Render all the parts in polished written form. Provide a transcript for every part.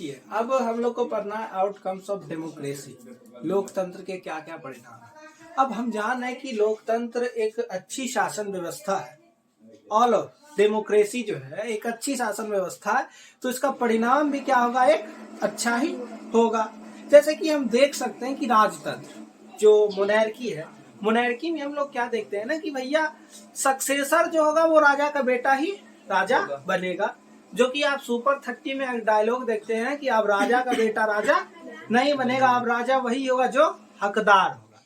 देखिए, अब हम लोग को पढ़ना है आउटकम्स ऑफ डेमोक्रेसी, लोकतंत्र के क्या क्या परिणाम है। अब हम जान है कि लोकतंत्र एक अच्छी शासन व्यवस्था है। ऑल ऑफ डेमोक्रेसी जो है एक अच्छी शासन व्यवस्था है, तो इसका परिणाम भी क्या होगा, एक अच्छा ही होगा। जैसे कि हम देख सकते हैं कि राजतंत्र जो मोनैर्की है, मोनैर्की में हम लोग क्या देखते हैं ना कि भैया सक्सेसर जो होगा वो राजा का बेटा ही राजा बनेगा। जो कि आप सुपर 30 में एक डायलॉग देखते हैं कि अब राजा का बेटा राजा नहीं बनेगा, अब राजा वही होगा जो हकदार होगा।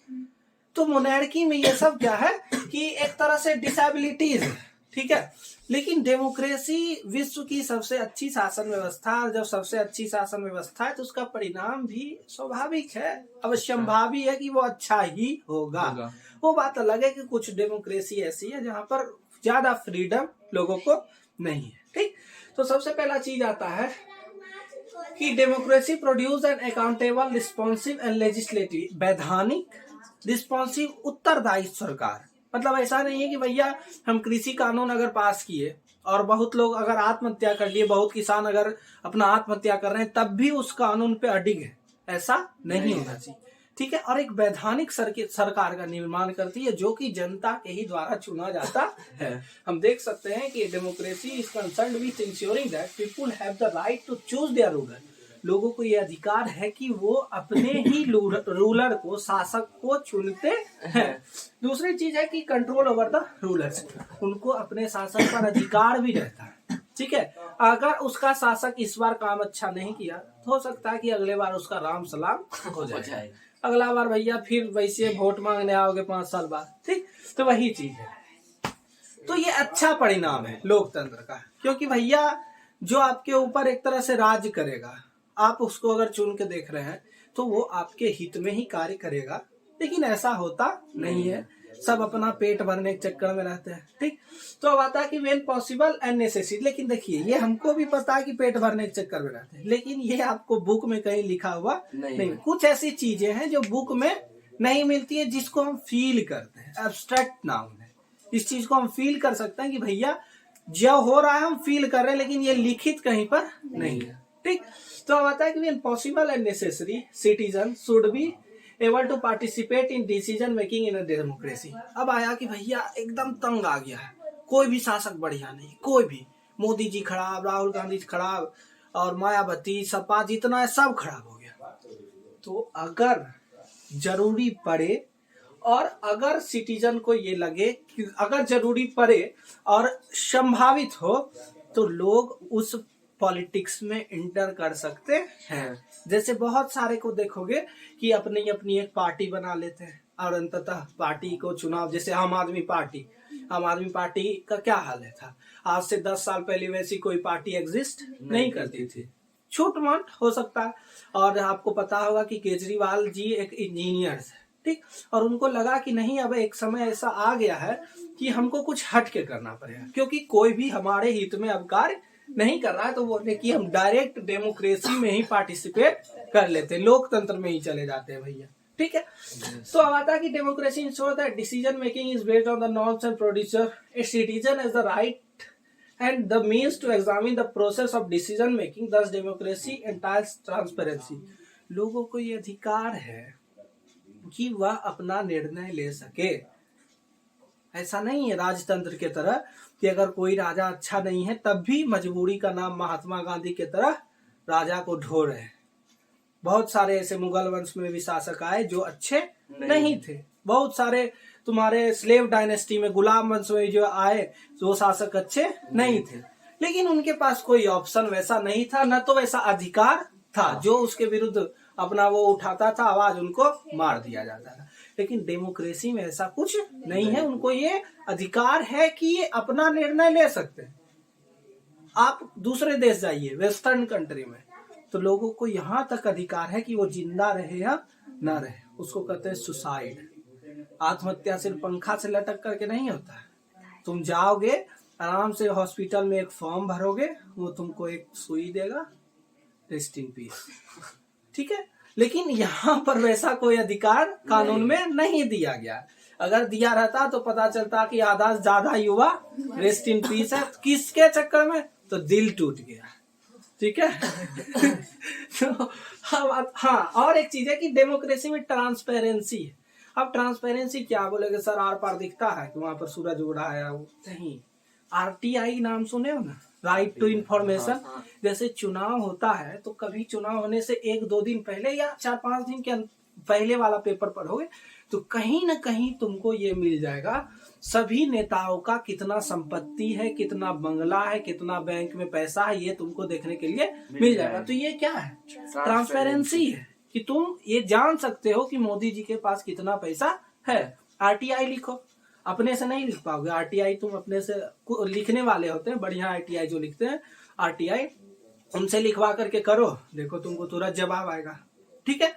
तो मोनैर्की में ये सब क्या है कि एक तरह से डिसेबिलिटीज है, ठीक है। लेकिन डेमोक्रेसी विश्व की सबसे अच्छी शासन व्यवस्था, और जब सबसे अच्छी शासन व्यवस्था है तो उसका परिणाम भी स्वाभाविक है, अवश्यंभावी है कि वो अच्छा ही होगा। वो बात अलग है कि कुछ डेमोक्रेसी ऐसी है जहां पर ज्यादा फ्रीडम लोगों को नहीं है, ठीक। तो सबसे पहला चीज आता है कि democracy produce an accountable, responsive and legislative, वैधानिक, रिस्पॉन्सिव, उत्तरदायी सरकार। मतलब ऐसा नहीं है कि भैया हम कृषि कानून अगर पास किए और बहुत लोग अगर आत्महत्या कर लिए, बहुत किसान अगर अपना आत्महत्या कर रहे हैं तब भी उस कानून पे अडिग है, ऐसा नहीं होना चाहिए, ठीक है। और एक वैधानिक सरकार का निर्माण करती है जो कि जनता के ही द्वारा चुना जाता है। हम देख सकते हैं कि democracy is concerned with ensuring that people have the right to choose their ruler. लोगों को ये अधिकार है कि वो अपने ही रूलर को, शासक को चुनते हैं। दूसरी चीज है कि कंट्रोल ओवर द रूलर्स, उनको अपने शासन पर अधिकार भी रहता है, ठीक है। अगर उसका शासक इस बार काम अच्छा नहीं किया तो हो सकता है कि अगले बार उसका राम सलाम हो जाए, अगला बार भैया फिर वैसे वोट मांगने आओगे 5 साल बाद, ठीक। तो वही चीज है। तो ये अच्छा परिणाम है लोकतंत्र का, क्योंकि भैया जो आपके ऊपर एक तरह से राज करेगा, आप उसको अगर चुन के देख रहे हैं तो वो आपके हित में ही कार्य करेगा। लेकिन ऐसा होता नहीं है, सब अपना पेट भरने के चक्कर में रहते हैं, ठीक। तो अब आता है कि व्हेन पॉसिबल एंड नेसेसरी। लेकिन देखिए, ये हमको भी पता है कि पेट भरने के चक्कर में रहते हैं, लेकिन ये आपको बुक में कहीं लिखा हुआ नहीं। कुछ ऐसी चीजें हैं जो बुक में नहीं मिलती है, जिसको हम फील करते हैं, एब्स्ट्रैक्ट नाउन है। इस चीज को हम फील कर सकते हैं कि भैया जो हो रहा है हम फील कर रहे हैं, लेकिन ये लिखित कहीं पर नहीं है, ठीक। तो अब आता है कि when possible and necessary citizen should be able to participate in decision making in a democracy. अब आया कि भैया एकदम तंग आ गया है, कोई भी शासक बढ़िया नहीं, कोई भी, मोदी जी खराब, राहुल गांधी खराब, और मायावती, सपा जितना है सब खराब हो गया। तो अगर जरूरी पड़े और अगर सिटीजन को ये लगे कि अगर जरूरी पड़े और संभावित हो तो लोग उस पॉलिटिक्स में इंटर कर सकते हैं। जैसे बहुत सारे को देखोगे कि अपनी अपनी एक पार्टी बना लेते हैं और अंततः पार्टी को चुनाव, जैसे आम आदमी पार्टी का क्या हाल है था, आज से 10 साल पहले वैसी कोई पार्टी एग्जिस्ट नहीं करती थी, छूट मट हो सकता है। और आपको पता होगा कि केजरीवाल जी एक इंजीनियर थे, ठीक, और उनको लगा कि नहीं, अब एक समय ऐसा आ गया है कि हमको कुछ हट के करना पड़ेगा, क्योंकि कोई भी हमारे हित में अब कार्य नहीं कर रहा है। तो बोले कि हम डायरेक्ट डेमोक्रेसी में ही पार्टिसिपेट कर लेते हैं, लोकतंत्र में ही चले जाते हैं भैया, ठीक है। तो अब आता है कि democracy ensure that decision making is based on the norms and procedure. A citizen has the right and the means to examine the process of decision making, thus democracy entails transparency। लोगों को ये अधिकार है कि वह अपना निर्णय ले सके। ऐसा नहीं है राजतंत्र के तरह कि अगर कोई राजा अच्छा नहीं है तब भी मजबूरी का नाम महात्मा गांधी के तरह राजा को ढो रहे हैं। बहुत सारे ऐसे मुगल वंश में भी शासक आए जो अच्छे नहीं थे, बहुत सारे तुम्हारे स्लेव डायनेस्टी में, गुलाम वंश में जो आए वो शासक अच्छे नहीं थे, लेकिन उनके पास कोई ऑप्शन वैसा नहीं था, न तो वैसा अधिकार था। जो उसके विरुद्ध अपना वो उठाता था आवाज, उनको मार दिया जाता था। लेकिन डेमोक्रेसी में ऐसा कुछ नहीं है, उनको ये अधिकार है कि ये अपना निर्णय ले सकते हैं। आप दूसरे देश जाइए, वेस्टर्न कंट्री में, तो लोगों को यहाँ तक अधिकार है कि वो जिंदा रहे या ना रहे, उसको कहते हैं सुसाइड। आत्महत्या सिर्फ पंखा से लटक करके नहीं होता है। तुम जाओगे आराम से हॉस्पिटल में, एक फॉर्म भरोगे, वो तुमको एक सुई देगा, रेस्ट इन पीस, ठीक है। लेकिन यहाँ पर वैसा कोई अधिकार कानून में नहीं दिया गया। अगर दिया रहता तो पता चलता कि आधा ज्यादा युवा रेस्ट इन पीस है, किसके चक्कर में, तो दिल टूट गया, ठीक है। हाँ, और एक चीज है कि डेमोक्रेसी में ट्रांसपेरेंसी है। अब ट्रांसपेरेंसी क्या बोलेगे सर, आर पार दिखता है कि वहां पर सूरज उड़ा है, वो नहीं। आरटीआई नाम सुने हो ना, राइट टू इंफॉर्मेशन। जैसे चुनाव होता है तो कभी चुनाव होने से 1-2 दिन पहले या 4-5 दिन के पहले वाला पेपर पढ़ोगे तो कहीं ना कहीं तुमको ये मिल जाएगा सभी नेताओं का कितना संपत्ति है, कितना बंगला है, कितना बैंक में पैसा है, ये तुमको देखने के लिए मिल जाएगा। तो ये क्या है, ट्रांसपेरेंसी है कि तुम ये जान सकते हो कि मोदी जी के पास कितना पैसा है। आरटीआई लिखो, अपने से नहीं लिख पाओगे। आरटीआई तुम अपने से लिखने वाले होते हैं, बढ़िया आरटीआई जो लिखते हैं आरटीआई, उनसे लिखवा करके करो, देखो तुमको तुरंत जवाब आएगा। ठीक है,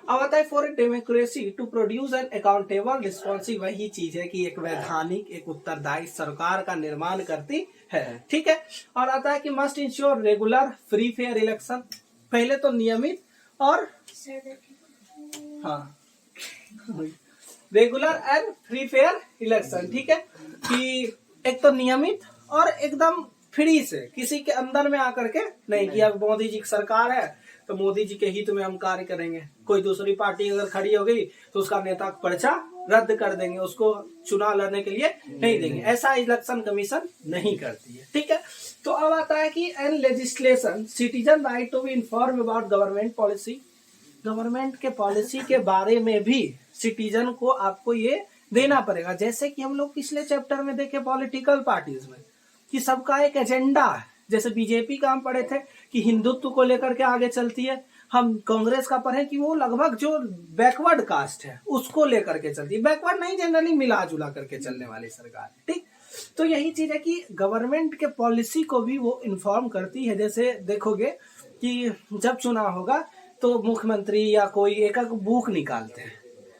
अब आता है for democracy to produce an accountable responsive, वही चीज है कि एक वैधानिक, एक उत्तरदायी सरकार का निर्माण करती है। ठीक है, और आता है कि must ensure regular free fair election, पहले तो नियमित और हाँ regular and free fair election. ठीक है, कि एक तो नियमित और एकदम फ्री से, किसी के अंदर में आकर के नहीं कि अब मोदी जी की सरकार है तो मोदी जी के हित में हम कार्य करेंगे, कोई दूसरी पार्टी अगर खड़ी हो गई तो उसका नेता का पर्चा रद्द कर देंगे, उसको चुनाव लड़ने के लिए नहीं देंगे, ऐसा इलेक्शन कमीशन नहीं करती है। ठीक है, तो अब आता है कि an legislation citizen right to be inform about government policy, government के पॉलिसी के बारे में भी सिटीजन को आपको ये देना पड़ेगा। जैसे कि हम लोग पिछले चैप्टर में देखे पॉलिटिकल पार्टीज में कि सबका एक एजेंडा है, जैसे बीजेपी का हम पढ़े थे कि हिंदुत्व को लेकर के आगे चलती है, हम कांग्रेस का पढ़े कि वो लगभग जो बैकवर्ड कास्ट है उसको लेकर के चलती है, बैकवर्ड नहीं जनरली मिला जुला करके चलने वाली सरकार है। ठीक, तो यही चीज है कि गवर्नमेंट के पॉलिसी को भी वो इन्फॉर्म करती है। जैसे देखोगे कि जब चुनाव होगा तो मुख्यमंत्री या कोई एक बुक निकालते हैं,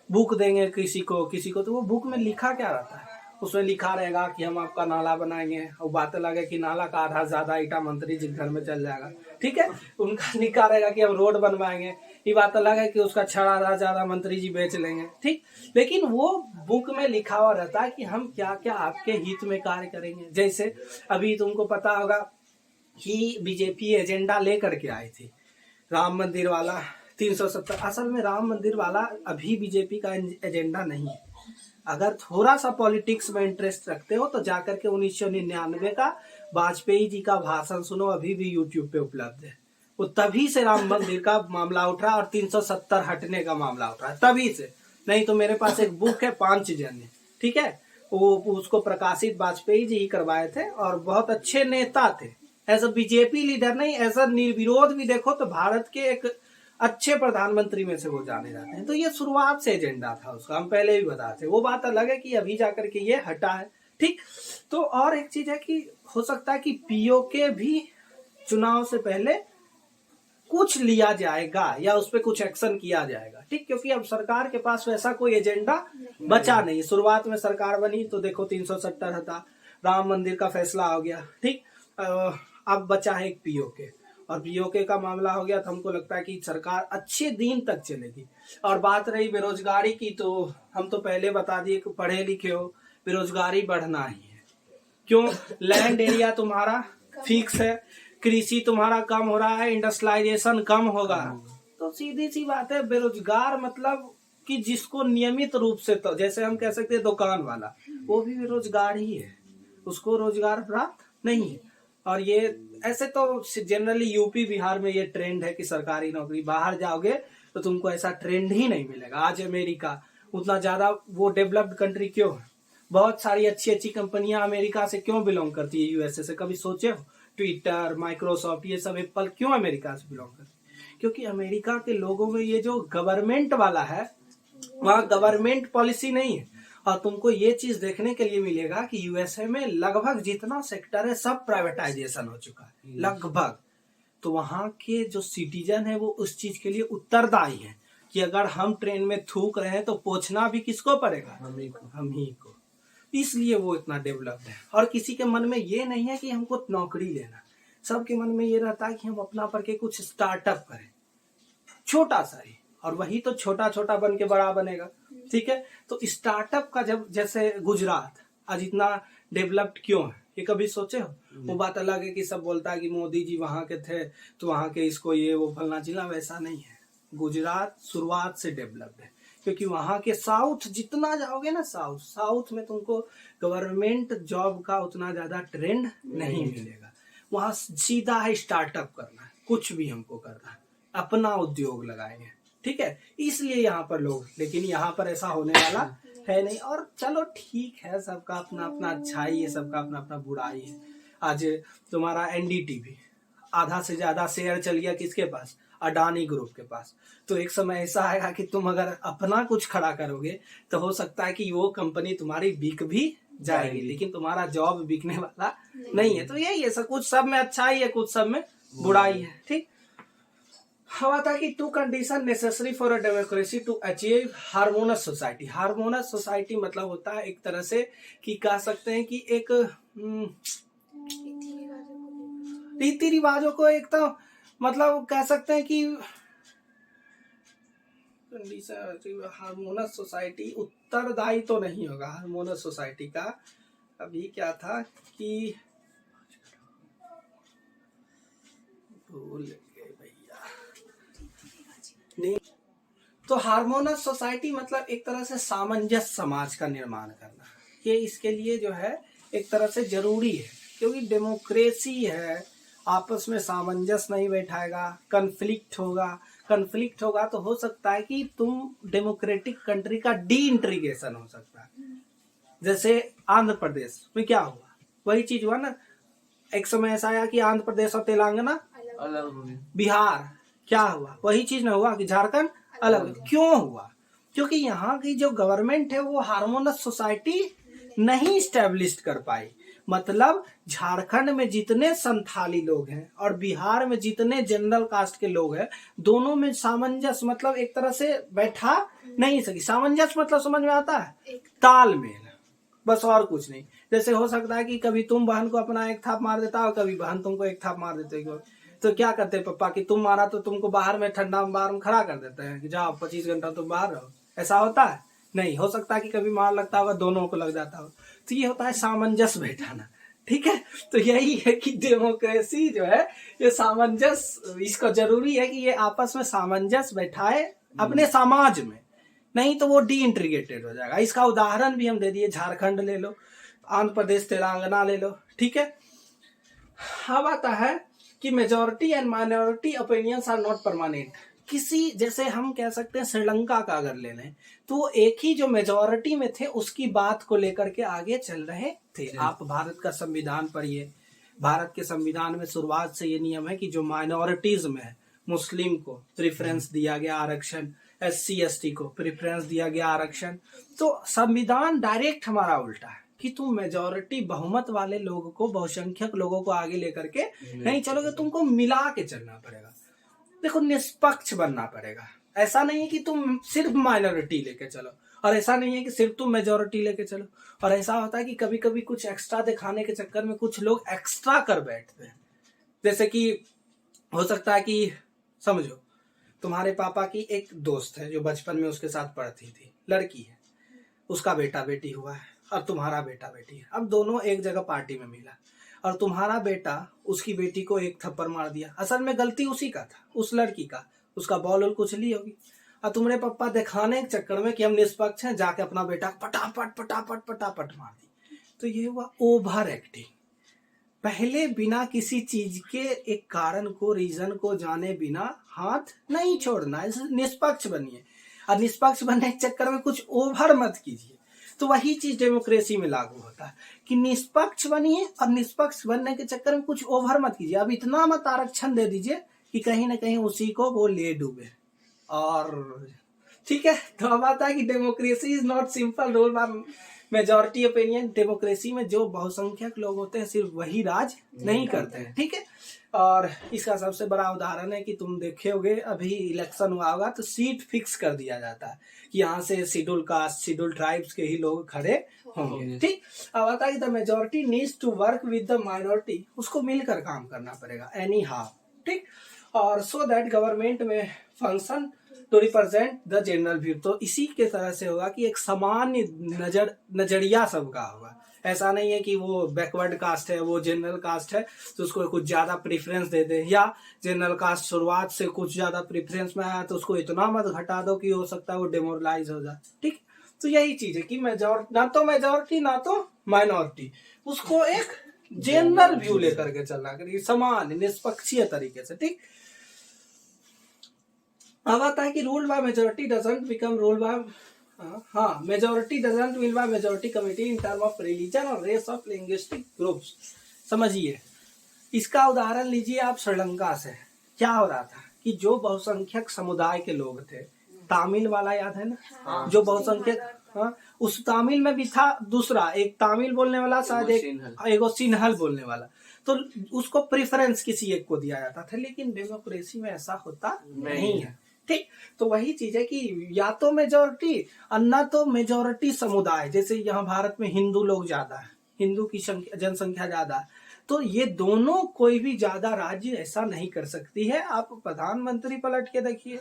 बुक देंगे किसी को, तो वो बुक में लिखा क्या रहता है, उसमें लिखा रहेगा कि हम आपका नाला बनाएंगे, और बातें लगे कि नाला का आधा ज्यादा ईटा मंत्री जी घर में चल जाएगा। ठीक है, उनका लिखा रहेगा कि हम रोड बनवाएंगे, ये बात लगे कि उसका छड़ा आधा ज्यादा मंत्री जी बेच लेंगे। ठीक, लेकिन वो बुक में लिखा हुआ रहता है कि हम क्या क्या आपके हित में कार्य करेंगे। जैसे अभी तुमको पता होगा कि बीजेपी एजेंडा लेकर के आई थी राम मंदिर वाला 370, असल में राम मंदिर वाला अभी बीजेपी का एजेंडा नहीं है। अगर थोड़ा सा पॉलिटिक्स में इंटरेस्ट रखते हो तो जाकर के 1999 का वाजपेयी जी का भाषण सुनो, अभी भी यूट्यूब पे उपलब्ध है। वो तभी से राम मंदिर का मामला उठा और 370 हटने का मामला उठा, तभी से। नहीं तो मेरे पास एक बुक है पांचजन्य, ठीक है, वो उसको प्रकाशित वाजपेयी जी ही करवाए थे और बहुत अच्छे नेता थे। एज अ बीजेपी लीडर नहीं, एज अ निर्विरोध भी देखो तो भारत के एक अच्छे प्रधानमंत्री में से वो जाने जाते हैं। तो ये शुरुआत से एजेंडा था उसका, हम पहले भी बताते। वो बात अलग है कि अभी जाकर के ये हटा है। ठीक, तो और एक चीज है कि हो सकता है कि पीओके भी चुनाव से पहले कुछ लिया जाएगा या उस पर कुछ एक्शन किया जाएगा। ठीक, क्योंकि अब सरकार के पास वैसा कोई एजेंडा बचा नहीं। शुरुआत में सरकार बनी तो देखो 370 था, राम मंदिर का फैसला हो गया। ठीक, अब बचा है एक पीओके, और पीओके का मामला हो गया तो हमको लगता है कि सरकार अच्छे दिन तक चलेगी। और बात रही बेरोजगारी की, तो हम तो पहले बता दिए कि पढ़े लिखे हो, बेरोजगारी बढ़ना ही है। क्यों? लैंड एरिया तुम्हारा फिक्स है, कृषि तुम्हारा कम हो रहा है, इंडस्ट्रियलाइजेशन कम होगा, तो सीधी सी बात है बेरोजगार मतलब कि जिसको नियमित रूप से, तो जैसे हम कह सकते हैं दुकान वाला, वो भी बेरोजगार ही है, उसको रोजगार प्राप्त नहीं है। और ये ऐसे तो जनरली यूपी बिहार में ये ट्रेंड है कि सरकारी नौकरी, बाहर जाओगे तो तुमको ऐसा ट्रेंड ही नहीं मिलेगा। आज अमेरिका उतना ज्यादा वो डेवलप्ड कंट्री क्यों है? बहुत सारी अच्छी अच्छी कंपनियां अमेरिका से क्यों बिलोंग करती है, यूएसए से? कभी सोचे हो? ट्विटर, माइक्रोसॉफ्ट, ये सब एप्पल क्यों अमेरिका से बिलोंग करती है? क्योंकि अमेरिका के लोगों में ये जो गवर्नमेंट वाला है, वहाँ गवर्नमेंट पॉलिसी नहीं है। और तुमको ये चीज देखने के लिए मिलेगा कि यूएसए में लगभग जितना सेक्टर है सब प्राइवेटाइजेशन हो चुका है, लगभग। तो वहां के जो सिटीजन है वो उस चीज के लिए उत्तरदायी है कि अगर हम ट्रेन में थूक रहे हैं तो पोछना भी किसको पड़ेगा? हम ही को। इसलिए वो इतना डेवलप्ड है। और किसी के मन में ये नहीं है कि हमको नौकरी लेना, सबके मन में ये रहता है कि हम अपना पर के कुछ स्टार्टअप करें, छोटा सा ही, और वही तो छोटा छोटा बन के बड़ा बनेगा। ठीक है, तो स्टार्टअप का जब, जैसे गुजरात आज इतना डेवलप्ड क्यों है, ये कभी सोचे हो? वो बात अलग है कि सब बोलता है कि मोदी जी वहां के थे तो वहां के इसको ये वो फलना चिल्ला, वैसा नहीं है। गुजरात शुरुआत से डेवलप्ड है, क्योंकि वहां के साउथ जितना जाओगे ना, साउथ में तुमको गवर्नमेंट जॉब का उतना ज्यादा ट्रेंड नहीं मिलेगा। वहां सीधा है स्टार्टअप करना है, कुछ भी हमको करना है, अपना उद्योग लगाएंगे, ठीक है। इसलिए यहाँ पर लोग, लेकिन यहाँ पर ऐसा होने वाला है नहीं। और चलो ठीक है, सबका अपना अपना अच्छाई है, सबका अपना अपना बुराई है। आज तुम्हारा एनडीटीवी आधा से ज्यादा शेयर चल गया किसके पास? अडानी ग्रुप के पास। तो एक समय ऐसा आएगा कि तुम अगर अपना कुछ खड़ा करोगे तो हो सकता है कि वो कंपनी तुम्हारी बिक भी जाएगी, लेकिन तुम्हारा जॉब बिकने वाला नहीं है। तो यही है, सब कुछ सब में अच्छाई है, कुछ सब में बुराई है, ठीक। हवा था कि two condition necessary for a democracy to achieve harmonious society. Harmonious society मतलब होता है एक तरह से कि कह सकते हैं कि एक रीति रिवाजों को एक तो मतलब कह सकते हैं कि कंडीशन हार्मोनस सोसाइटी उत्तरदायी तो नहीं होगा हार्मोनस सोसाइटी का। अभी क्या था कि भूल गए भैया, नहीं। तो हार्मोनस सोसाइटी मतलब एक तरह से सामंजस्य समाज का निर्माण करना, ये इसके लिए जो है एक तरह से जरूरी है, क्योंकि डेमोक्रेसी है, आपस में सामंजस्य नहीं बैठाएगा, कन्फ्लिक्ट होगा तो हो सकता है कि तुम डेमोक्रेटिक कंट्री का डी इंटीग्रेशन हो सकता है। जैसे आंध्र प्रदेश में क्या हुआ, वही चीज हुआ ना। एक समय ऐसा आया कि आंध्र प्रदेश और तेलंगाना अलग, बिहार क्या हुआ, वही चीज ना हुआ कि झारखंड अलग। क्यों हुआ? क्योंकि यहाँ की जो गवर्नमेंट है वो हार्मोनस सोसाइटी नहीं स्टैब्लिश कर पाई। मतलब झारखंड में जितने संथाली लोग हैं और बिहार में जितने जनरल कास्ट के लोग हैं, दोनों में सामंजस्य मतलब एक तरह से बैठा नहीं सकी। सामंजस्य मतलब समझ में आता है? तालमेल, बस और कुछ नहीं। जैसे हो सकता है कि कभी तुम बहन को अपना एक थाप मार देता हो, कभी बहन तुमको एक थाप मार देते हो। तो क्या करते हैं पापा कि तुम मारा तो तुमको बाहर में ठंडा बाहर में खड़ा कर देते हैं कि जाओ 25 घंटा तुम बाहर रहो। ऐसा होता है? नहीं। हो सकता है कि कभी मार लगता होगा, दोनों को लग जाता हो। तो ये होता है सामंजस्य बैठाना, ठीक है। तो यही है कि डेमोक्रेसी जो है ये सामंजस्य, इसको जरूरी है कि ये आपस में सामंजस्य बैठाए अपने समाज में, नहीं तो वो डी इंटीग्रेटेड हो जाएगा। इसका उदाहरण भी हम दे दिए, झारखंड ले लो, आंध्र प्रदेश, तेलंगाना ले लो, ठीक है। अब आता है कि majority and minority opinions are not permanent. किसी, जैसे हम कह सकते हैं श्रीलंका का अगर ले लें तो एक ही जो मेजोरिटी में थे उसकी बात को लेकर के आगे चल रहे थे। आप भारत का संविधान पढ़िए, भारत के संविधान में शुरुआत से ये नियम है कि जो माइनॉरिटीज में है, मुस्लिम को प्रेफरेंस दिया गया आरक्षण, SC ST को प्रेफरेंस दिया गया आरक्षण। तो संविधान डायरेक्ट हमारा उल्टा है कि तुम मेजॉरिटी बहुमत वाले लोगों को, बहुसंख्यक लोगों को आगे लेकर के नहीं चलोगे, तुमको मिला के चलना पड़ेगा। देखो, निष्पक्ष बनना पड़ेगा। ऐसा नहीं है कि तुम सिर्फ माइनॉरिटी लेके चलो, और ऐसा नहीं है कि सिर्फ तुम मेजॉरिटी लेके चलो। और ऐसा होता है कि कभी कभी कुछ एक्स्ट्रा दिखाने के चक्कर में कुछ लोग एक्स्ट्रा कर बैठते हैं। जैसे कि हो सकता है कि समझो तुम्हारे पापा की एक दोस्त है जो बचपन में उसके साथ पढ़ती थी, लड़की है, उसका बेटा बेटी हुआ है और तुम्हारा बेटा बेटी है। अब दोनों एक जगह पार्टी में मिला और तुम्हारा बेटा उसकी बेटी को एक थप्पड़ मार दिया। असल में गलती उसी का था, उस लड़की का। उसका बॉल और कुछ ली होगी और तुम्हारे पापा दिखाने के चक्कर में कि हम निष्पक्ष हैं, जाके अपना बेटा पटापट पटापट पटापट मार दी। तो ये हुआ ओवर एक्टिंग। पहले बिना किसी चीज के एक कारण को, रीजन को जाने बिना हाथ नहीं छोड़ना, निष्पक्ष बनिए। और निष्पक्ष बनने के चक्कर में कुछ ओवर मत कीजिए। तो वही चीज डेमोक्रेसी में लागू होता है कि निष्पक्ष बनिए और निष्पक्ष बनने के चक्कर में कुछ ओवर मत कीजिए। अब इतना मत आरक्षण दे दीजिए कि कहीं ना कहीं उसी को वो ले डूबे। और ठीक है, तो अब आता है कि democracy is not simple rule by majority opinion. Democracy में जो बहुसंख्यक लोग होते हैं सिर्फ वही राज नहीं करते हैं, ठीक है। और इसका सबसे बड़ा उदाहरण है कि तुम देखे होगे अभी इलेक्शन हुआ होगा तो सीट फिक्स कर दिया जाता है कि यहाँ से शेड्यूल कास्ट, शेड्यूल ट्राइब्स के ही लोग खड़े होंगे, ठीक। अब आता है कि the majority needs to work with the minority, उसको मिलकर काम करना पड़ेगा एनी हाउ, ठीक। और so that government may function to represent the general view. तो इसी के तरह से होगा कि एक सामान्य नजरिया सबका होगा ऐसा नहीं है कि वो बैकवर्ड कास्ट है, वो जनरल कास्ट है तो उसको कुछ ज्यादा प्रेफरेंस दे दे, या जनरल कास्ट शुरुआत से कुछ ज्यादा प्रेफरेंस में आया तो उसको इतना मत घटा दो कि हो सकता है वो डिमोरलाइज हो जाए। ठीक, तो यही चीज है कि मेजॉरिटी ना तो मेजॉरिटी ना तो माइनॉरिटी, उसको एक जनरल व्यू लेकर के चलना करिए, समान निष्पक्षीय तरीके से। ठीक, अब आता है कि rule by majority doesn't become rule by, हाँ, majority doesn't will by majority committee in term of religion और रेस ऑफ लिंग्विस्टिक ग्रुप्स। समझिए, इसका उदाहरण लीजिए आप श्रीलंका से। क्या हो रहा था कि जो बहुसंख्यक समुदाय के लोग थे, तामिल वाला याद है ना, हाँ, जो बहुसंख्यक, हाँ, उस तामिल में भी था दूसरा एक तामिल बोलने वाला, शायद एक सिन्हल बोलने वाला, तो उसको प्रेफरेंस किसी एक को दिया जाता था। लेकिन डेमोक्रेसी में ऐसा होता नहीं है। ठीक, तो वही चीज है कि या तो मेजोरिटी और ना तो मेजोरिटी समुदाय। जैसे यहाँ भारत में हिंदू लोग ज्यादा है, हिंदू की जनसंख्या ज्यादा है, तो ये दोनों कोई भी ज्यादा राज्य ऐसा नहीं कर सकती है। आप प्रधानमंत्री पलट के देखिए,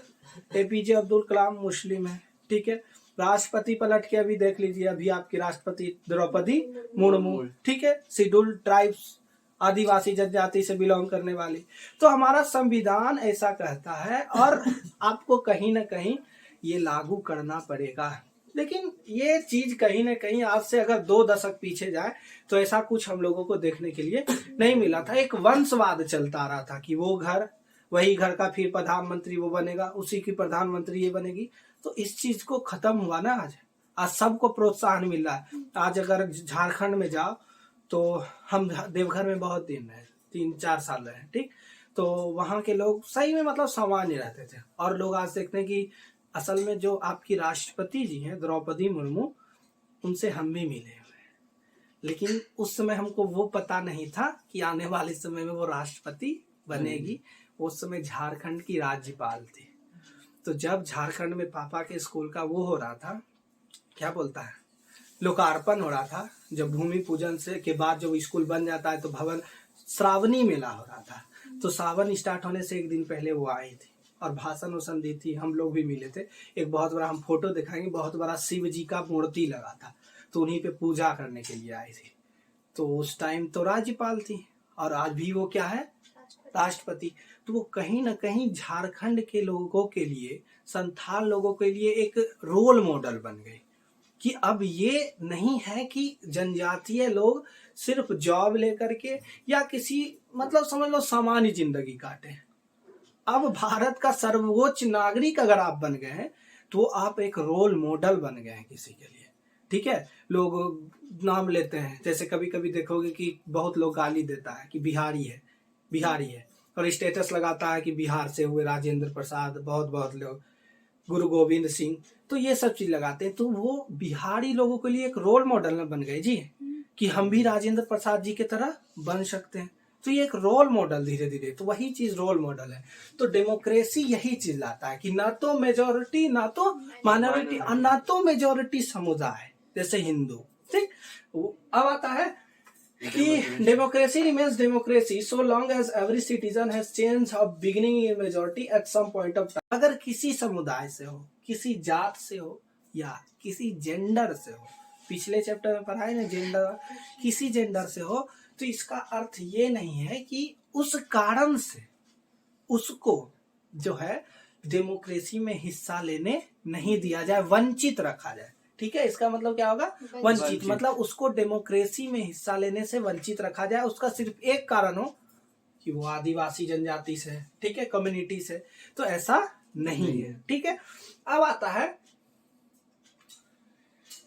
एपीजे अब्दुल कलाम मुस्लिम है, ठीक है। राष्ट्रपति पलट के अभी देख लीजिए, अभी आपकी राष्ट्रपति द्रौपदी मुर्मू, ठीक है, शेड्यूल्ड ट्राइब्स आदिवासी जनजाति से बिलोंग करने वाली। तो हमारा संविधान ऐसा कहता है और आपको कहीं ना कहीं ये लागू करना पड़ेगा। लेकिन ये चीज कहीं ना कहीं आज से अगर 2 दशक पीछे जाए तो ऐसा कुछ हम लोगों को देखने के लिए नहीं मिला था। एक वंशवाद चलता रहा था कि वो घर, वही घर का फिर प्रधानमंत्री वो बनेगा, उसी की प्रधानमंत्री ये बनेगी। तो इस चीज को खत्म हुआ ना आज सबको प्रोत्साहन मिल रहा है। आज अगर झारखंड में जाओ तो हम देवघर में बहुत दिन रहे, 3-4 साल रहे, ठीक, तो वहां के लोग सही में मतलब सामान्य रहते थे। और लोग आज देखते हैं कि असल में जो आपकी राष्ट्रपति जी हैं द्रौपदी मुर्मू, उनसे हम भी मिले हुए, लेकिन उस समय हमको वो पता नहीं था कि आने वाले समय में वो राष्ट्रपति बनेगी। उस समय झारखंड की राज्यपाल थी। तो जब झारखंड में पापा के स्कूल का वो हो रहा था, क्या बोलता है, लोकार्पण हो रहा था, जब भूमि पूजन से के बाद जब स्कूल बन जाता है तो भवन श्रावणी मेला हो रहा था। तो सावन स्टार्ट होने से एक दिन पहले वो आई थी और भाषण वसन दी थी, हम लोग भी मिले थे। एक बहुत बड़ा, हम फोटो दिखाएंगे, बहुत बड़ा शिव जी का मूर्ति लगा था, तो उन्हीं पे पूजा करने के लिए आई थी। तो उस टाइम तो राज्यपाल थी और आज भी वो क्या है, राष्ट्रपति। तो वो कहीं ना कहीं झारखंड के लोगों के लिए, संथाल लोगों के लिए एक रोल मॉडल बन गई कि अब ये नहीं है कि जनजातीय लोग सिर्फ जॉब लेकर के या किसी मतलब समझ लो सामान्य जिंदगी काटे। अब भारत का सर्वोच्च नागरिक अगर आप बन गए हैं तो आप एक रोल मॉडल बन गए हैं किसी के लिए, ठीक है। लोग नाम लेते हैं, जैसे कभी कभी देखोगे कि बहुत लोग गाली देता है कि बिहारी है, बिहारी है, और स्टेटस लगाता है कि बिहार से हुए राजेंद्र प्रसाद, बहुत लोग, गुरु गोविंद सिंह, तो ये सब चीज लगाते हैं। तो वो बिहारी लोगों के लिए एक रोल मॉडल बन गए जी, कि हम भी राजेंद्र प्रसाद जी की तरह बन सकते हैं। तो ये एक रोल मॉडल धीरे धीरे, तो वही चीज रोल मॉडल है। तो डेमोक्रेसी यही चीज लाता है कि ना तो मेजोरिटी ना तो माइनॉरिटी और ना तो मेजोरिटी समुदाय जैसे हिंदू, ठीक। अब आता है कि democracy remains democracy so long as every citizen has chance of beginning in majority at some point of time. अगर किसी समुदाय से हो, किसी जात से हो या किसी जेंडर से हो, पिछले चैप्टर में पढ़ा है ना जेंडर, किसी जेंडर से हो, तो इसका अर्थ ये नहीं है कि उस कारण से उसको जो है डेमोक्रेसी में हिस्सा लेने नहीं दिया जाए, वंचित रखा जाए, ठीक है। इसका मतलब क्या होगा, वंचित, मतलब उसको डेमोक्रेसी में हिस्सा लेने से वंचित रखा जाए। उसका सिर्फ एक कारण हो कि वो आदिवासी जनजाति से, ठीक है, कम्युनिटी से, तो ऐसा नहीं है, ठीक है। अब आता है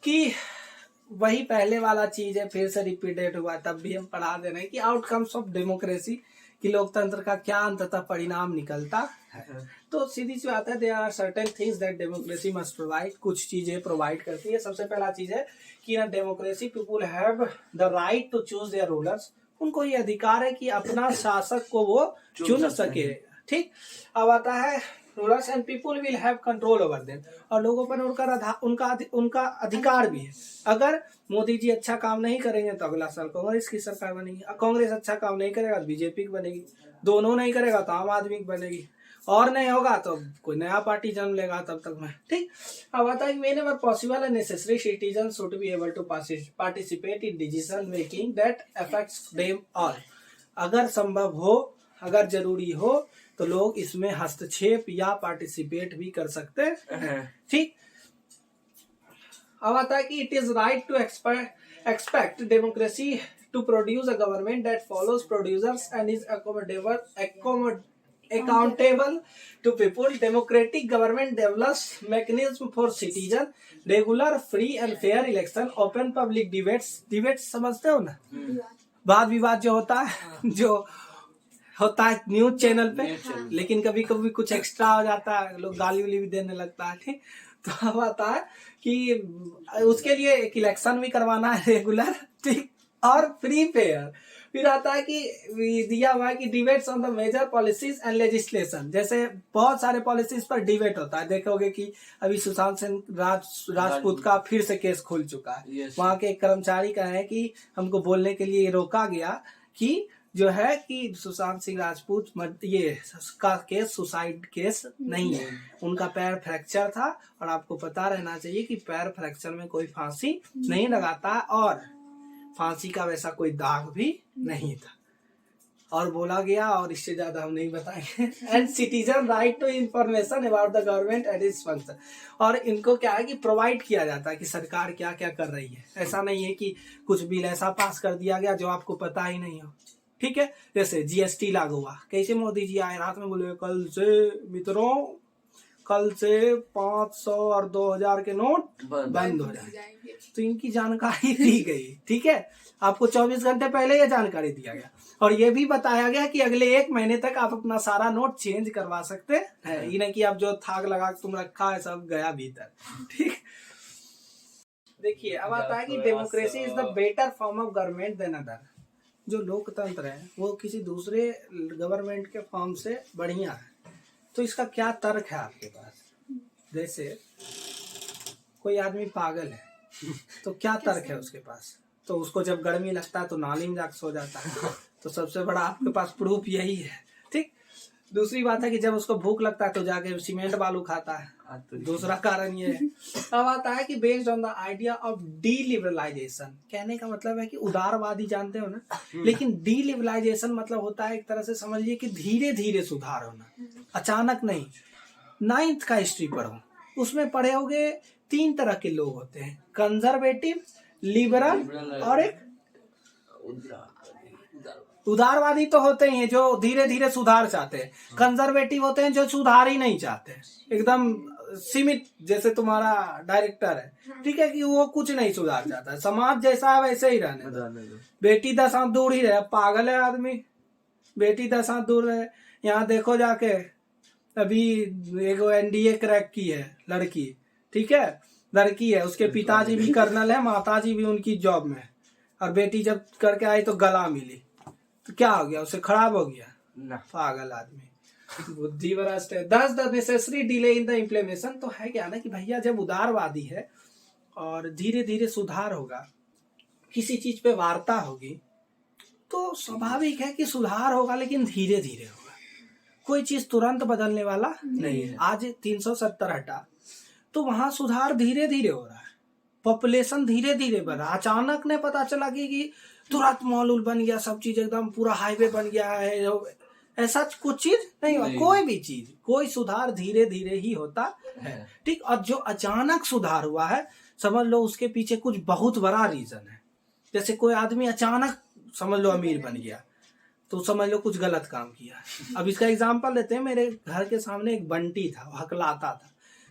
कि वही पहले वाला चीज है, फिर से रिपीटेड हुआ, तब भी हम पढ़ा दे रहे हैं कि आउटकम्स ऑफ डेमोक्रेसी, कि लोकतंत्र का क्या अंततः परिणाम निकलता है। तो सीधी सी बात है, there are certain things that democracy must provide, कुछ चीजें प्रोवाइड करती है। सबसे पहला चीज है कि ना democracy people have the right to choose their rulers, उनको ये अधिकार है कि अपना शासक को वो चुन सके, ठीक। अब आता है rulers and people will have control over them, और लोगों पर उनका अधिकार भी है। अगर मोदी जी अच्छा काम नहीं करेंगे तो अगला साल कांग्रेस की सरकार बनेगी, कांग्रेस अच्छा काम नहीं करेगा तो बीजेपी की बनेगी, दोनों नहीं करेगा तो आम आदमी की बनेगी। और नहीं होगा तो कोई नया पार्टी जन्म लेगा तब तक मैं, ठीक। अब आता है whenever possible and necessary citizen should be able to participate in decision making that affects them all. अगर संभव हो, अगर जरूरी हो तो लोग इसमें हस्तक्षेप या पार्टिसिपेट भी कर सकते हैं, ठीक। अब आता है कि it is right to expect democracy to produce a government that follows producers and is accountable to people. Democratic government develops mechanism for citizen, regular, free and fair election, open public debates समझते हो ना, वाद विवाद जो होता है, जो होता है न्यूज चैनल पे, लेकिन कभी कभी कुछ एक्स्ट्रा हो जाता है, लोग गाली उली भी देने लगता है, ठीक। तो अब आता है कि उसके लिए एक इलेक्शन भी करवाना है रेगुलर, ठीक, और फ्री फेयर। फिर आता है कि दिया हुआ है कि debates on the major policies and legislation, जैसे बहुत सारे पॉलिसीज पर डिबेट होता है। देखोगे कि अभी सुशांत सिंह राजपूत का फिर से केस खुल चुका है। वहां के एक कर्मचारी का है कि हमको बोलने के लिए रोका गया कि जो है कि सुशांत सिंह राजपूत ये का केस सुसाइड केस नहीं है, उनका पैर फ्रैक्चर था। और आपको पता रहना चाहिए कि पैर फ्रैक्चर में कोई फांसी नहीं लगाता और फांसी का वैसा कोई दाग भी नहीं था। और बोला गया, और इससे ज्यादा हम नहीं बताएंगे। And citizen right to information about the government and its function, और इनको क्या है कि प्रोवाइड किया जाता है कि सरकार क्या क्या कर रही है। ऐसा नहीं है कि कुछ बिल ऐसा पास कर दिया गया जो आपको पता ही नहीं हो, ठीक है। जैसे जीएसटी लागू हुआ, कैसे मोदी जी आए रात में बोले कल से मित्रों, कल से 500 और 2000 के नोट बंद हो जाएंगे। तो इनकी जानकारी दी गई, ठीक है। आपको 24 घंटे पहले ये जानकारी दिया गया और ये भी बताया गया कि अगले 1 महीने तक आप अपना सारा नोट चेंज करवा सकते हैं। ये नहीं कि आप जो थाक लगा के तुम रखा है सब गया भीतर, ठीक। देखिए अब आता है कि democracy is the better form of government than other. जो लोकतंत्र है वो किसी दूसरे गवर्नमेंट के फॉर्म से बढ़िया है। तो इसका क्या तर्क है आपके पास? जैसे कोई आदमी पागल है तो क्या तर्क है उसके पास? तो उसको जब गर्मी लगता है तो नाली में जाकर सो जाता है। तो सबसे बड़ा आपके पास प्रूफ यही है, ठीक। दूसरी बात है कि जब उसको भूख लगता है तो जाके सीमेंट बालू खाता है। दूसरा कारण ये है। अब आता है कि based on the idea of deliberalization, कहने का मतलब है कि उदारवादी जानते हो ना, लेकिन डीलिबरलाइजेशन मतलब होता है एक तरह से समझिए कि धीरे धीरे सुधार होना, अचानक नहीं। 9th का हिस्ट्री पढ़ो, उसमें पढ़े होगे 3 तरह के लोग होते हैं, कंजर्वेटिव, लिबरल और एक उदारवादी। तो होते ही हैं जो धीरे धीरे सुधार चाहते हैं। कंजर्वेटिव होते हैं जो सुधार ही नहीं चाहते, एकदम सीमित, जैसे तुम्हारा डायरेक्टर है, ठीक है, कि वो कुछ नहीं सुधार चाहता है, समाज जैसा है वैसे ही रहने दो। बेटी 10 हाथ दूर ही रहे, पागल है आदमी, बेटी 10 हाथ दूर रहे। यहाँ देखो जाके अभी एक एनडीए क्रैक की है लड़की, ठीक है, लड़की है, उसके पिताजी भी कर्नल है, माताजी भी उनकी जॉब में, और बेटी जब करके आई तो गला मिली, तो क्या हो गया, उसे खराब हो गया ना, पागल आदमी, बुद्धि भ्रष्ट है। दस the necessary delay in the implementation. तो है क्या ना कि भैया जब उदारवादी है और धीरे धीरे सुधार होगा, किसी चीज पे वार्ता होगी, तो स्वाभाविक है कि सुधार होगा, लेकिन धीरे धीरे होगा। कोई चीज तुरंत बदलने वाला नहीं है। आज 370 हटा तो वहां सुधार धीरे धीरे हो रहा है, पॉपुलेशन धीरे धीरे बढ़ रहा। अचानक ने पता चला कि तुरंत मॉल बन गया, सब चीज एकदम पूरा हाईवे बन गया है, ऐसा कुछ चीज नहीं हुआ। कोई भी चीज, कोई सुधार धीरे धीरे ही होता है, ठीक। और जो अचानक सुधार हुआ है, समझ लो उसके पीछे कुछ बहुत बड़ा रीजन है। जैसे कोई आदमी अचानक समझ लो अमीर बन गया, तो समझ लो कुछ गलत काम किया। अब इसका एग्जांपल लेते हैं। मेरे घर के सामने एक बंटी था, हकलाता था।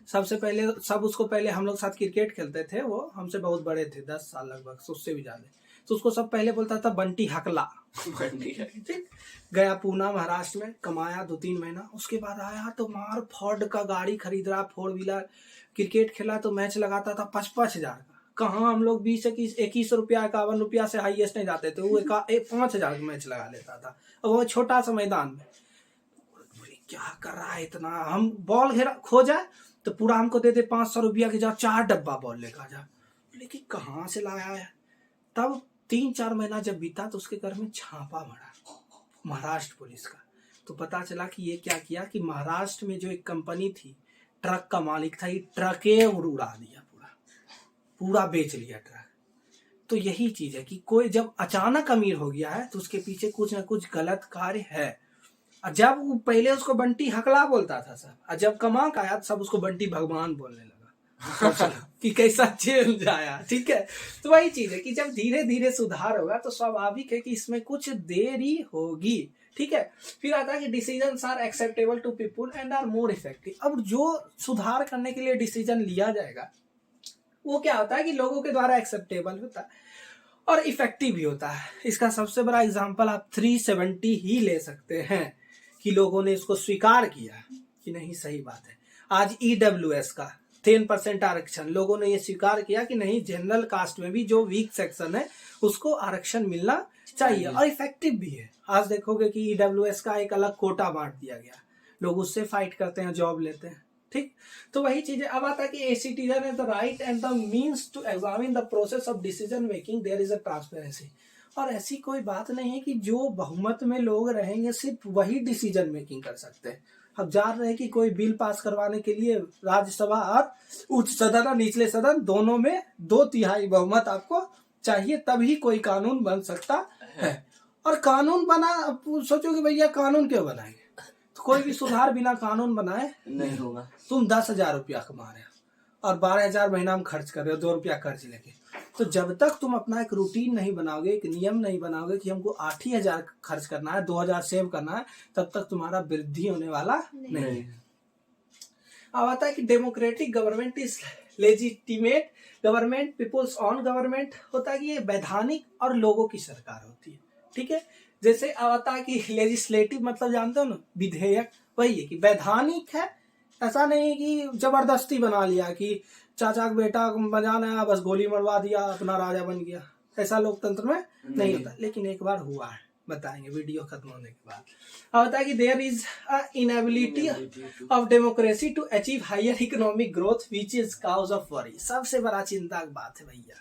सबसे पहले उसको पहले हम लोग साथ क्रिकेट खेलते थे, वो हमसे बहुत बड़े थे, 10 साल लगभग, उससे भी ज्यादा। तो उसको सब पहले बोलता था बंटी हकला, ठीक। गया पूना महाराष्ट्र में, कमाया 2-3 महीना, उसके बाद आया तो मार फोर्ड का गाड़ी खरीद रहा, 4 व्हीलर। क्रिकेट खेला तो मैच लगाता था 55,000 का। कहाँ हम लोग 20-21 रुपया, 51 रुपया से हाईएस्ट नहीं जाते थे, वो 5,000 का मैच लगा लेता था, और वो छोटा सा मैदान में। क्या कर रहा है इतना, हम बॉल घेरा खो जाए तो पूरा हमको दे दे 500 रुपया के, जा 4 डब्बा बॉल लेकर जा। लेकिन कहाँ से लाया है। तब 3-4 महीना जब बीता तो उसके घर में छापा पड़ा महाराष्ट्र पुलिस का। तो पता चला कि ये क्या किया कि महाराष्ट्र में जो एक कंपनी थी, ट्रक का मालिक था, ये ट्रके उड़ा दिया, पूरा बेच लिया ट्रक। तो यही चीज है कि कोई जब अचानक अमीर हो गया है तो उसके पीछे कुछ ना कुछ गलत कार्य है। जब पहले उसको बंटी हकला बोलता था सब, और जब कमा का आया सब उसको बंटी भगवान बोलने लगा कि कैसा चेंज आया। ठीक है, तो वही चीज है कि जब धीरे धीरे सुधार होगा तो स्वाभाविक है कि इसमें कुछ देरी होगी। ठीक है, फिर आता है कि decisions are acceptable to people and are more effective. अब जो सुधार करने के लिए डिसीजन लिया जाएगा वो क्या होता है कि लोगों के द्वारा एक्सेप्टेबल होता है और इफेक्टिव भी होता है। इसका सबसे बड़ा एग्जांपल आप 370 ही ले सकते हैं कि लोगों ने इसको स्वीकार किया कि नहीं सही बात है। आज EWS का 10% आरक्षण, लोगों ने ये स्वीकार किया कि नहीं जनरल कास्ट में भी जो वीक सेक्शन है उसको आरक्षण मिलना चाहिए और इफेक्टिव भी है। आज देखोगे कि EWS का एक अलग कोटा बांट दिया गया, लोग उससे फाइट करते हैं, जॉब लेते हैं। ठीक, तो वही चीज है। अब आता है कि a citizen has the right and the means to examine the process of decision making, there is a transparency. और ऐसी कोई बात नहीं है कि जो बहुमत में लोग रहेंगे सिर्फ वही डिसीजन मेकिंग कर सकते हैं। अब जान रहे हैं कि कोई बिल पास करवाने के लिए राज्यसभा और उच्च सदन और निचले सदन दोनों में 2/3 बहुमत आपको चाहिए, तभी कोई कानून बन सकता है। और कानून बना, सोचो कि भैया कानून क्यों बनाएंगे, तो कोई भी सुधार बिना कानून बनाए नहीं होगा। तुम 10,000 रुपया कमा रहे हो और 12,000 महीना में खर्च कर रहे हो, 2 रुपया कर्ज लेके, तो जब तक तुम अपना एक रूटीन नहीं बनाओगे, एक नियम नहीं बनाओगे कि हमको 8,000 खर्च करना है, 2,000 सेव करना है, तब तक तुम्हारा वृद्धि होने वाला नहीं है। अब आता है कि democratic government is legitimate government, people's on government होता है कि ये वैधानिक और लोगों की सरकार होती है। ठीक है, जैसे आता है कि लेजिस्लेटिव मतलब जानते हो ना, विधेयक, वही है कि वैधानिक है। ऐसा नहीं है कि जबरदस्ती बना लिया कि चाचा का बेटा बजाना है बस गोली मरवा दिया अपना राजा बन गया, ऐसा लोकतंत्र में नहीं होता। लेकिन एक बार हुआ है, बताएंगे वीडियो खत्म होने के बाद। अब होता है कि there is a inability of democracy to achieve higher economic growth which is cause of worry. सबसे बड़ा चिंता की बात है भैया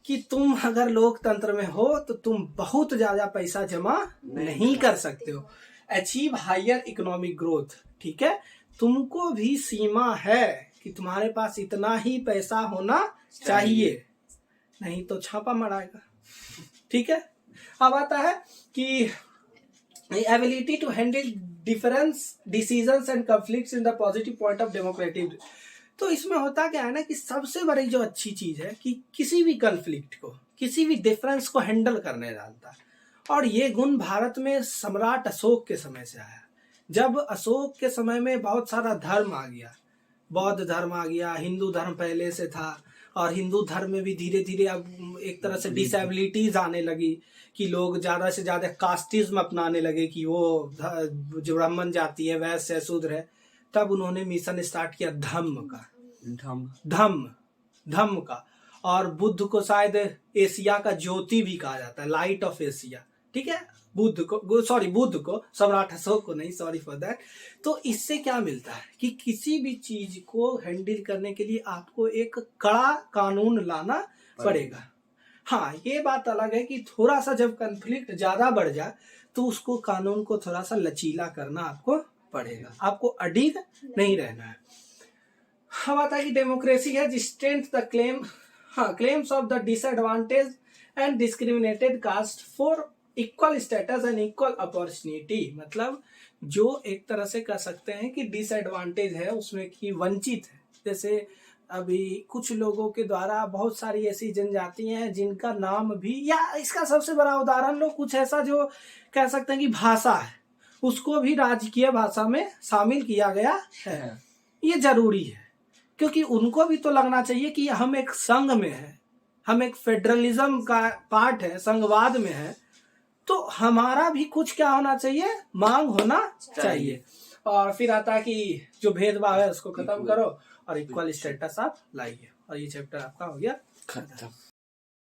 कि तुम अगर लोकतंत्र में हो तो तुम बहुत ज्यादा पैसा जमा नहीं कर सकते हो। अचीव हायर इकोनॉमिक ग्रोथ, ठीक है, तुमको भी सीमा है कि तुम्हारे पास इतना ही पैसा होना चाहिए, नहीं तो छापा मराएगा। ठीक है, अब आता है कि ability to handle difference decisions and conflicts in the positive point of democratic. तो इसमें होता क्या है ना कि सबसे बड़ी जो अच्छी चीज है कि किसी भी कॉन्फ्लिक्ट को, किसी भी डिफरेंस को हैंडल करने जानता है। और ये गुण भारत में सम्राट अशोक के समय से आया। जब अशोक के समय में बहुत सारा धर्म आ गया, बौद्ध धर्म आ गया, हिंदू धर्म पहले से था, और हिंदू धर्म में भी धीरे धीरे अब एक तरह से डिसेबिलिटीज आने लगी कि लोग ज्यादा से ज्यादा कास्टिज्म अपनाने लगे कि वो जो ब्राह्मण जाति है, वैश्य है, शूद्र है। तब उन्होंने मिशन स्टार्ट किया धम्म का, धम्म का। और बुद्ध को शायद एशिया का ज्योति भी कहा जाता है, लाइट ऑफ एशिया। ठीक है, बुद्ध को, सम्राट अशोक को नहीं, सॉरी फॉर दैट। तो इससे क्या मिलता है कि किसी भी चीज को हैंडल करने के लिए आपको एक कड़ा कानून लाना पड़ेगा। हाँ, ये बात अलग है कि थोड़ा सा जब कॉन्फ्लिक्ट ज्यादा बढ़ जाए तो उसको कानून को थोड़ा सा लचीला करना आपको पड़ेगा, आपको अडिग नहीं रहना है। हम आता है कि democracy has strength the claims of the disadvantage and discriminated caste for equal status and equal opportunity. मतलब जो एक तरह से कह सकते हैं कि डिसएडवांटेज है उसमें कि वंचित है। जैसे अभी कुछ लोगों के द्वारा बहुत सारी ऐसी जनजातियां हैं जिनका नाम भी, या इसका सबसे बड़ा उदाहरण लो, कुछ ऐसा जो कह सकते हैं कि भाषा है, उसको भी राजकीय भाषा में शामिल किया गया है। ये जरूरी है क्योंकि उनको भी तो लगना चाहिए कि हम एक संघ में है, हम एक फेडरलिज्म का पार्ट है, संघवाद में है, तो हमारा भी कुछ क्या होना चाहिए, मांग होना चाहिए। और फिर आता है कि जो भेदभाव है उसको खत्म करो और इक्वल स्टेटस आप लाइए। और ये चैप्टर आपका हो गया खत्म।